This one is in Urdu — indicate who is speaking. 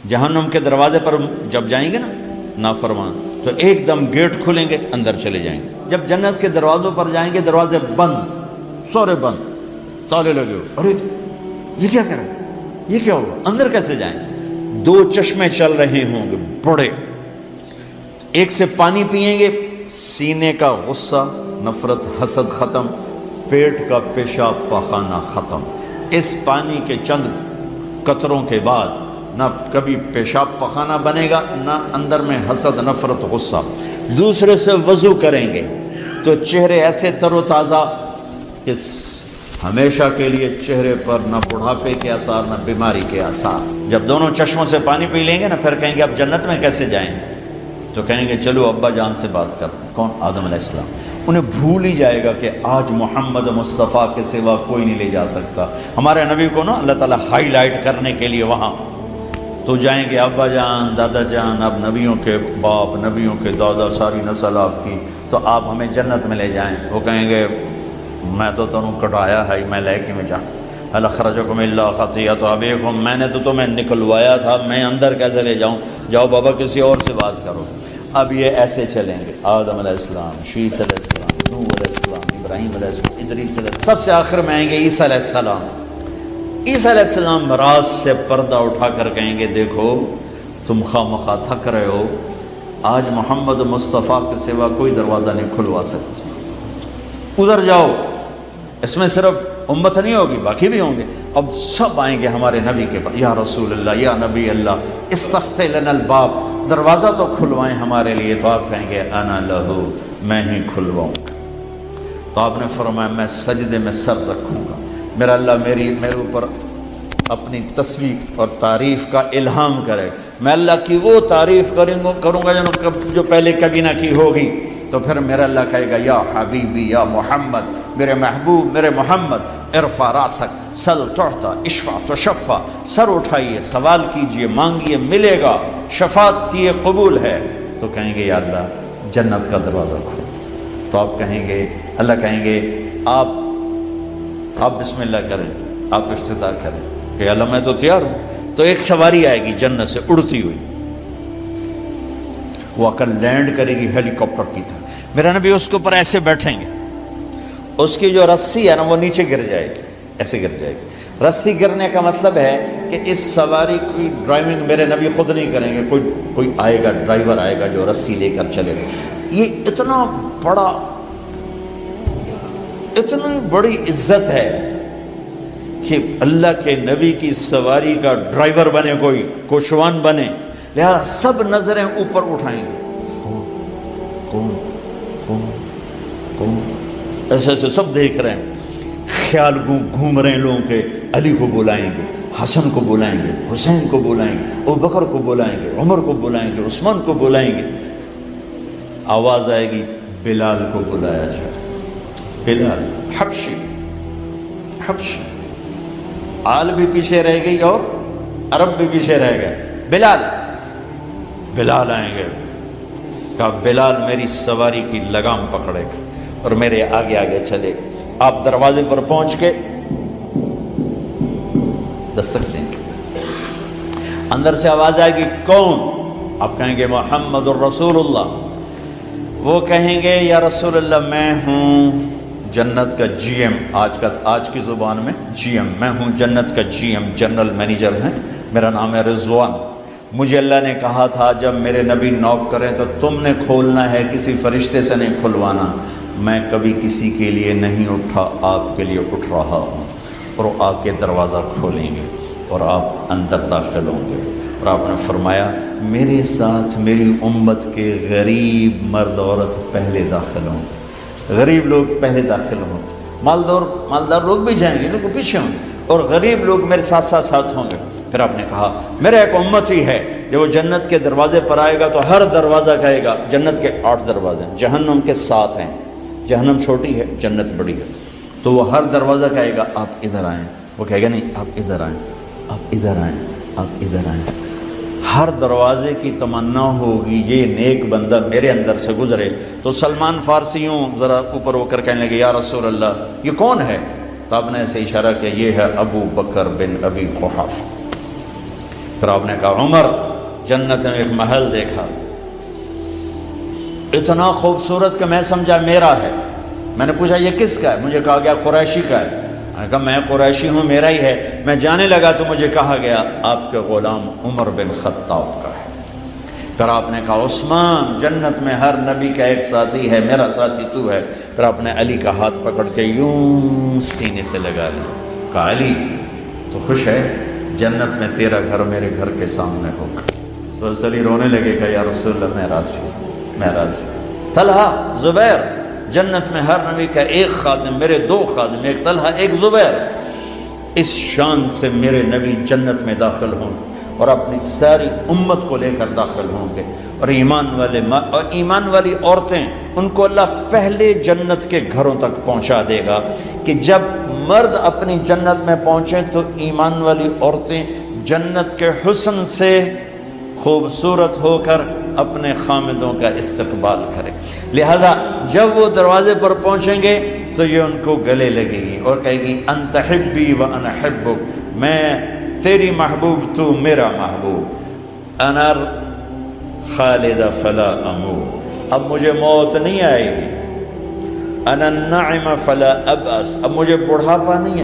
Speaker 1: جہنم کے دروازے پر جب جائیں گے نا نافرمان، تو ایک دم گیٹ کھلیں گے، اندر چلے جائیں گے۔ جب جنت کے دروازوں پر جائیں گے دروازے بند، سارے بند، تالے لگے ہوئے۔ ارے یہ کیا کر رہے ہیں، یہ کیا ہوا، اندر کیسے جائیں؟ دو چشمے چل رہے ہوں گے بڑے، ایک سے پانی پئیں گے، سینے کا غصہ، نفرت، حسد ختم، پیٹ کا پیشاب پاخانہ ختم۔ اس پانی کے چند قطروں کے بعد نہ کبھی پیشاب پخانہ بنے گا، نہ اندر میں حسد، نفرت، غصہ۔ دوسرے سے وضو کریں گے تو چہرے ایسے تر و تازہ کہ ہمیشہ کے لیے چہرے پر نہ بڑھاپے کے آثار نہ بیماری کے آثار۔ جب دونوں چشموں سے پانی پی لیں گے نا، پھر کہیں گے اب جنت میں کیسے جائیں؟ تو کہیں گے چلو ابا جان سے بات کرتے ہیں۔ کون؟ آدم علیہ السلام۔ انہیں بھول ہی جائے گا کہ آج محمد مصطفیٰ کے سوا کوئی نہیں لے جا سکتا۔ ہمارے نبی کو نا اللہ تعالیٰ ہائی لائٹ کرنے کے لیے وہاں تو جائیں گے، ابا جان، دادا جان، اب نبیوں کے باپ، نبیوں کے دادا، ساری نسل آپ کی، تو آپ ہمیں جنت میں لے جائیں۔ وہ کہیں گے میں تو تمہیں کٹایا ہے، میں لے کے میں جاؤں، هل اخرجکم الا خطیئۃ ابیکم، میں نے تو تمہیں نکلوایا تھا، میں اندر کیسے لے جاؤں؟ جاؤ بابا کسی اور سے بات کرو۔ اب یہ ایسے چلیں گے، آدم علیہ السلام، شیث علیہ السلام، نوح علیہ السلام، ابراہیم علیہ السلام، ادریس علیہ السلام، سب سے آخر میں آئیں گے عیسیٰ علیہ السلام۔ عیسیٰ علیہ السلام راز سے پردہ اٹھا کر کہیں گے دیکھو تم خواہ مخواہ تھک رہے ہو، آج محمد مصطفیٰ کے سوا کوئی دروازہ نہیں کھلوا سکتا، ادھر جاؤ۔ اس میں صرف امت نہیں ہوگی، باقی بھی ہوں گے۔ اب سب آئیں گے ہمارے نبی کے پاس، یا رسول اللہ، یا نبی اللہ، استفتح لنا الباب، دروازہ تو کھلوائیں ہمارے لیے۔ تو آپ کہیں گے انا لہو، میں ہی کھلواؤں گا۔ تو آپ نے فرمایا میں سجدے میں سر رکھوں گا، میرا اللہ میرے اوپر اپنی تسبیح اور تعریف کا الہام کرے، میں اللہ کی وہ تعریف کروں گا جو پہلے کبھی نہ کی ہوگی۔ تو پھر میرا اللہ کہے گا یا حبیبی یا محمد، میرے محبوب، میرے محمد، ارفع راسک سل تعطا اشفع تشفع، سر اٹھائیے، سوال کیجئے، مانگیے، ملے گا، شفاعت کیے قبول ہے۔ تو کہیں گے یا اللہ جنت کا دروازہ کھولو۔ تو آپ کہیں گے، اللہ کہیں گے آپ بسم اللہ کریں، آپ افتتاح کریں کہ اللہ میں تو تیار ہوں۔ تو ایک سواری آئے گی جنت سے اڑتی ہوئی، وہ آ کر لینڈ کرے گی ہیلی کاپٹر کی طرح، میرا نبی اس کے اوپر ایسے بیٹھیں گے، اس کی جو رسی ہے نا وہ نیچے گر جائے گی، ایسے گر جائے گی۔ رسی گرنے کا مطلب ہے کہ اس سواری کی ڈرائیونگ میرے نبی خود نہیں کریں گے، کوئی آئے گا، ڈرائیور آئے گا جو رسی لے کر چلے گا۔ یہ اتنا بڑا، اتنی بڑی عزت ہے کہ اللہ کے نبی کی سواری کا ڈرائیور بنے، کوئی کوشوان بنے، لہذا سب نظریں اوپر اٹھائیں گے، کون کون کون، ایسے ایسے سب دیکھ رہے ہیں، خیال گھوم رہے ہیں لوگوں کے، علی کو بلائیں گے، حسن کو بلائیں گے، حسین کو بلائیں گے، ابوبکر کو بلائیں گے، عمر کو بلائیں گے، عثمان کو بلائیں گے۔ آواز آئے گی بلال کو بلایا جائے، بلال حبشی، حبشی، آل بھی پیچھے رہ گئی اور عرب بھی پیچھے رہ گئے، بلال آئیں گے، کہا بلال میری سواری کی لگام پکڑے گا اور میرے آگے آگے چلے گا۔ آپ دروازے پر پہنچ کے دستک دیں گے، اندر سے آواز آئے گی کون؟ آپ کہیں گے محمد الرسول اللہ۔ وہ کہیں گے یا رسول اللہ میں ہوں جنت کا جی ایم، آج کی زبان میں جی ایم، میں ہوں جنت کا جی ایم، جنرل مینیجر ہیں، میرا نام ہے رضوان۔ مجھے اللہ نے کہا تھا جب میرے نبی نوک کریں تو تم نے کھولنا ہے، کسی فرشتے سے نہیں کھلوانا۔ میں کبھی کسی کے لیے نہیں اٹھا، آپ کے لیے اٹھ رہا ہوں، اور آ کے دروازہ کھولیں گے اور آپ اندر داخل ہوں گے۔ اور آپ نے فرمایا میرے ساتھ میری امت کے غریب مرد عورت پہلے داخل ہوں گے، غریب لوگ پہلے داخل ہوں گے، مالدار لوگ بھی جائیں گے لیکن پیچھے ہوں گے، اور غریب لوگ میرے ساتھ ہوں گے۔ پھر آپ نے کہا میرا ایک امت ہی ہے جب وہ جنت کے دروازے پر آئے گا تو ہر دروازہ کہے گا، جنت کے 8 دروازے ہیں، جہنم کے 7 ہیں، جہنم چھوٹی ہے جنت بڑی ہے، تو وہ ہر دروازہ کہے گا آپ ادھر آئیں، وہ کہے گا نہیں آپ ادھر آئیں، آپ ادھر آئیں، آپ ادھر آئیں۔ ہر دروازے کی تمنا ہوگی یہ نیک بندہ میرے اندر سے گزرے۔ تو سلمان فارسی ہوں ذرا اوپر ہو کر کہنے لگے یا رسول اللہ یہ کون ہے؟ تو آپ نے ایسے اشارہ کیا یہ ہے ابو بکر بن ابی قحافہ، پھر آپ نے کہا عمر جنت میں ایک محل دیکھا اتنا خوبصورت کہ میں سمجھا میرا ہے. میں نے پوچھا یہ کس کا ہے؟ مجھے کہا گیا قریشی کا ہے. میں نے کہا میں قریشی ہوں، میرا ہی ہے. میں جانے لگا تو مجھے کہا گیا آپ کے غلام عمر بن خطاب کا ہے. پھر آپ نے کہا عثمان جنت میں ہر نبی کا ایک ساتھی ہے، میرا ساتھی تو ہے. پھر آپ نے علی کا ہاتھ پکڑ کے یوں سینے سے لگا لیا. کہا علی تو خوش ہے؟ جنت میں تیرا گھر میرے گھر کے سامنے ہوگا. تو علی رونے لگے کہ یا رسول اللہ میں راضی، میں راضی. طلحہ زبیر جنت میں ہر نبی کا ایک خادم، میرے دو خادم، ایک طلحہ ایک زبیر. اس شان سے میرے نبی جنت میں داخل ہوں اور اپنی ساری امت کو لے کر داخل ہوں گے. اور ایمان والی عورتیں ان کو اللہ پہلے جنت کے گھروں تک پہنچا دے گا کہ جب مرد اپنی جنت میں پہنچیں تو ایمان والی عورتیں جنت کے حسن سے خوبصورت ہو کر اپنے خامدوں کا استقبال کریں. لہذا جب وہ دروازے پر پہنچیں گے تو یہ ان کو گلے لگے گی اور کہے گی انت حبی و انا حبک، میں تیری محبوب تو میرا محبوب. انا خالدہ فلا اموت، اب مجھے موت نہیں آئے گی. انا النعم فلا ابأس، اب مجھے بڑھاپا نہیں